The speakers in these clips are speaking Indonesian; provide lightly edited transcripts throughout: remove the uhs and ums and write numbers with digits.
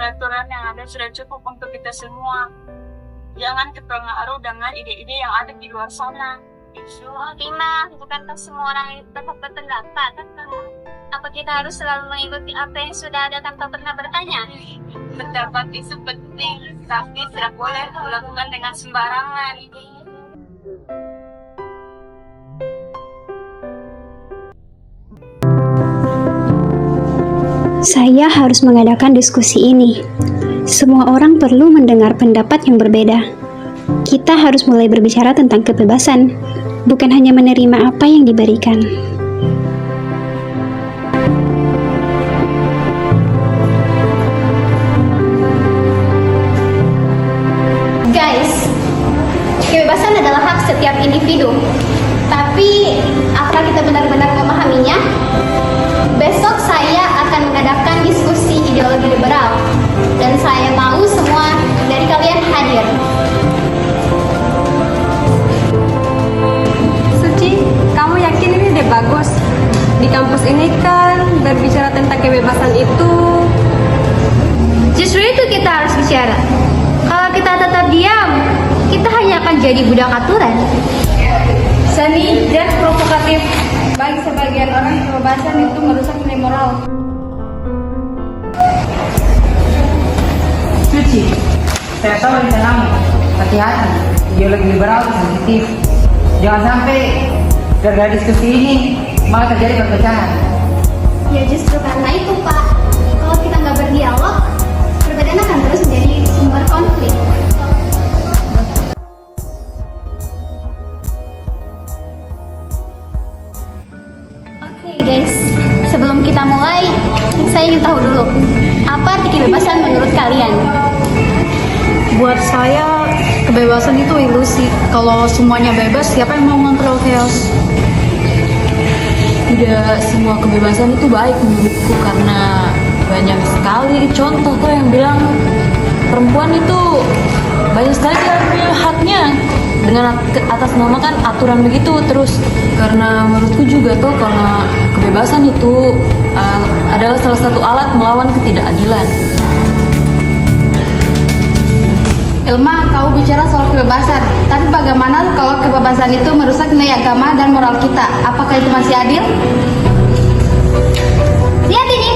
peraturan yang ada sudah cukup untuk kita semua. Jangan terpengaruh dengan ide-ide yang ada di luar sana. Rima, bukankah semua orang berhak berpendapat? Apa kita harus selalu mengikuti apa yang sudah ada tanpa pernah bertanya? Pendapat itu penting, tapi tidak boleh dilakukan dengan sembarangan. Saya harus mengadakan diskusi ini. Semua orang perlu mendengar pendapat yang berbeda. Kita harus mulai berbicara tentang kebebasan, bukan hanya menerima apa yang diberikan. Guys, kebebasan adalah hak setiap individu. Tapi, apakah kita benar-benar memahaminya? Besok saya akan mengadakan diskusi ideologi liberal, dan saya mau semua dari kalian hadir. Suci, kamu yakin ini ide bagus? Di kampus ini kan berbicara tentang kebebasan itu. Justru itu kita harus bicara. Kalau kita tetap diam, kita hanya akan jadi budak aturan. Seni dan provokatif. Bagi sebagian orang, kebebasan itu merusak nilai moral. Suci, saya tahu rencanamu. Hati-hati, ideologi liberal sensitif. Jangan sampai gara-gara diskusi ini malah terjadi perpecahan. Ya justru karena itu, Pak. Kalau kita nggak berdialog, perbedaan akan terus menjadi sumber konflik. Oke guys, sebelum kita mulai, saya ingin tahu dulu, apa arti kebebasan menurut kalian? Buat saya, kebebasan itu ilusi. Kalau semuanya bebas, siapa yang mau ngontrol chaos? Tidak semua kebebasan itu baik menurutku, karena banyak sekali contoh tuh yang bilang perempuan itu banyak sekali tidak punya haknya dengan atas nama kan aturan begitu terus. Karena menurutku juga tuh karena kebebasan itu adalah salah satu alat melawan ketidakadilan. Elma, kau bicara soal kebebasan. Tapi bagaimana kalau kebebasan itu merusak nilai agama dan moral kita? Apakah itu masih adil? Lihat ini.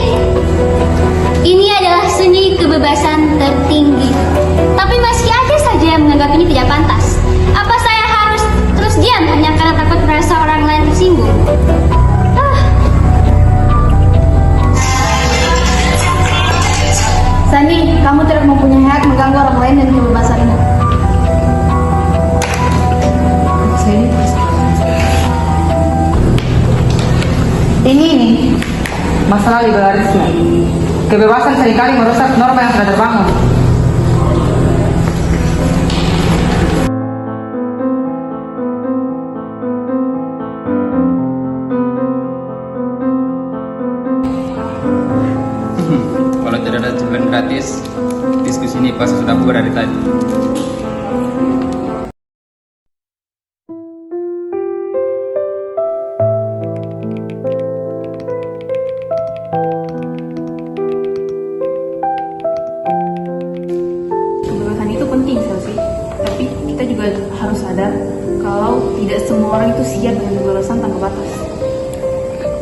Ini adalah seni kebebasan tertinggi. Tapi masih ada saja yang menganggap ini tidak pantas. Apa saya harus terus diam hanya karena takut merasa orang lain tersinggung? Sani, kamu tidak mempunyai hak mengganggu orang lain dan kebebasanmu. Ini nih, masalah liberalisme. Kebebasan seringkali merusak norma yang sudah terbangun. Kalau tidak ada cemilan gratis, diskusi ini pasti sudah bubar dari tadi. Kebebasan itu penting sih, tapi kita juga harus sadar kalau tidak semua orang itu siap dengan kebebasan tanpa batas.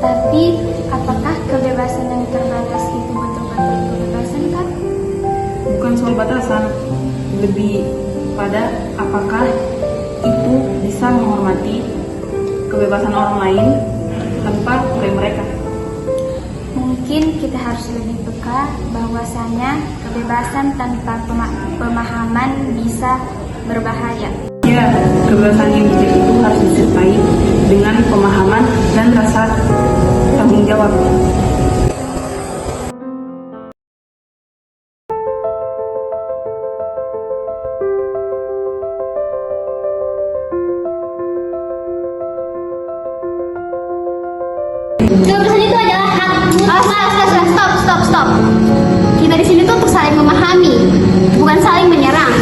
Tapi apakah kebebasan yang terbatas itu betul-betul kebebasan, Kak? Bukan soal batasan, lebih pada apakah itu bisa menghormati kebebasan orang lain tanpa oleh mereka. Mungkin kita harus lebih peka bahwasanya kebebasan tanpa pemahaman bisa berbahaya. Ya, kebebasan yang bijak itu harus disertai dengan pemahaman dan rasa tanggung jawab. Kebebasan itu adalah hak. Stop. Kita di sini tuh untuk saling memahami, bukan saling menyerang.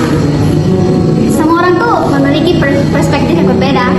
Semua orang tuh memiliki perspektif yang berbeda.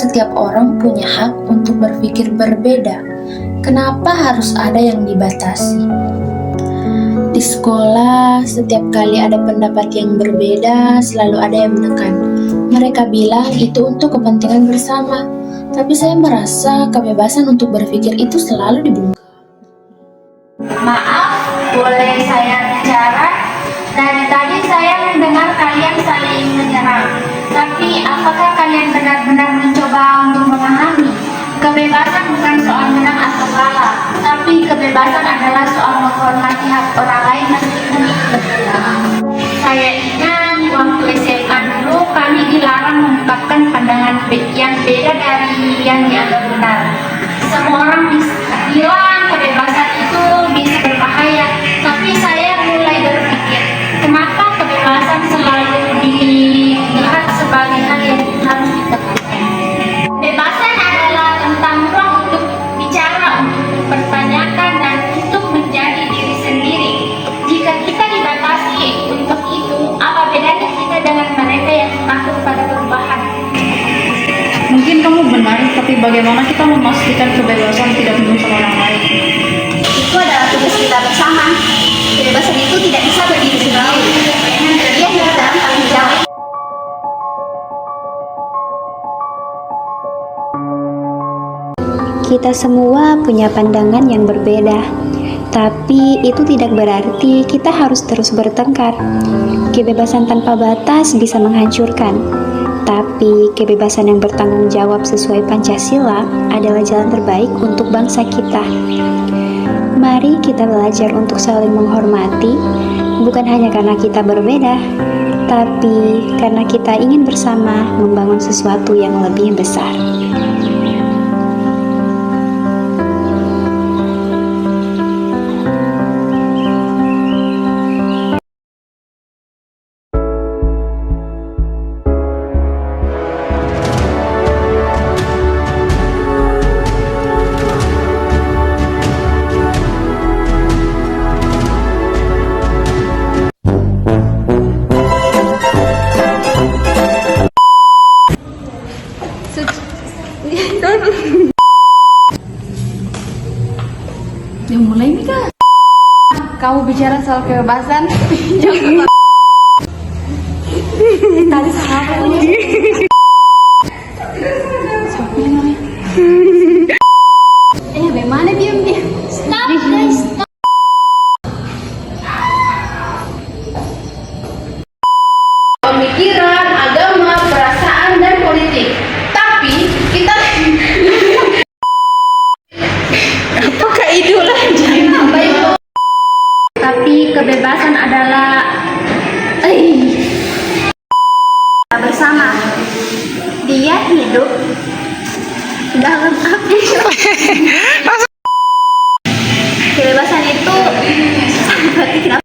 setiap orang punya hak untuk berpikir berbeda. Kenapa harus ada yang dibatasi? Di sekolah, setiap kali ada pendapat yang berbeda, selalu ada yang menekan. Mereka bilang itu untuk kepentingan bersama. Tapi saya merasa kebebasan untuk berpikir itu selalu dibungkam. Maaf, boleh saya bicara? Dari tadi saya mendengar kalian saling menyerang. Tapi apakah kalian benar-benar mencoba untuk memahami? Kebebasan bukan soal menang atau kalah, tapi kebebasan adalah soal menghormati hak orang lain meskipun itu berbeda. Saya ingat waktu SMA dulu kami dilarang mengungkapkan pandangan yang beda dari yang dianggap benar. Semua orang bilang kebebasan itu bisa berbahaya, tapi saya mulai berpikir, kenapa kebebasan selalu dilihat sebagai hal yang harus ditekankan? Kebebasan adalah tentang ruang untuk bicara, untuk mempertanyakan, dan untuk menjadi diri sendiri. Jika kita dibatasi untuk itu, apa bedanya kita dengan mereka yang takut pada perubahan? Mungkin kamu benar, tapi bagaimana kita memastikan kebebasan tidak merusak orang lain? Itu adalah tugas kita bersama. Kebebasan itu tidak bisa berdiri sendiri. Dia hidup dalam tanggung jawab. Kita semua punya pandangan yang berbeda, tapi itu tidak berarti kita harus terus bertengkar. Kebebasan tanpa batas bisa menghancurkan, tapi kebebasan yang bertanggung jawab sesuai Pancasila adalah jalan terbaik untuk bangsa kita. Mari kita belajar untuk saling menghormati, bukan hanya karena kita berbeda, tapi karena kita ingin bersama membangun sesuatu yang lebih besar. Ya mulai nih kak. Kamu bicara soal kebebasan. Tadi salah. Bagaimana diam? Stop, guys. Stop. Pemikiran, agama, perasaan, dan politik. Tapi kita apakah idola? Tapi kebebasan adalah bersama. Dia hidup dalam apa? Kebebasan itu berarti kenapa?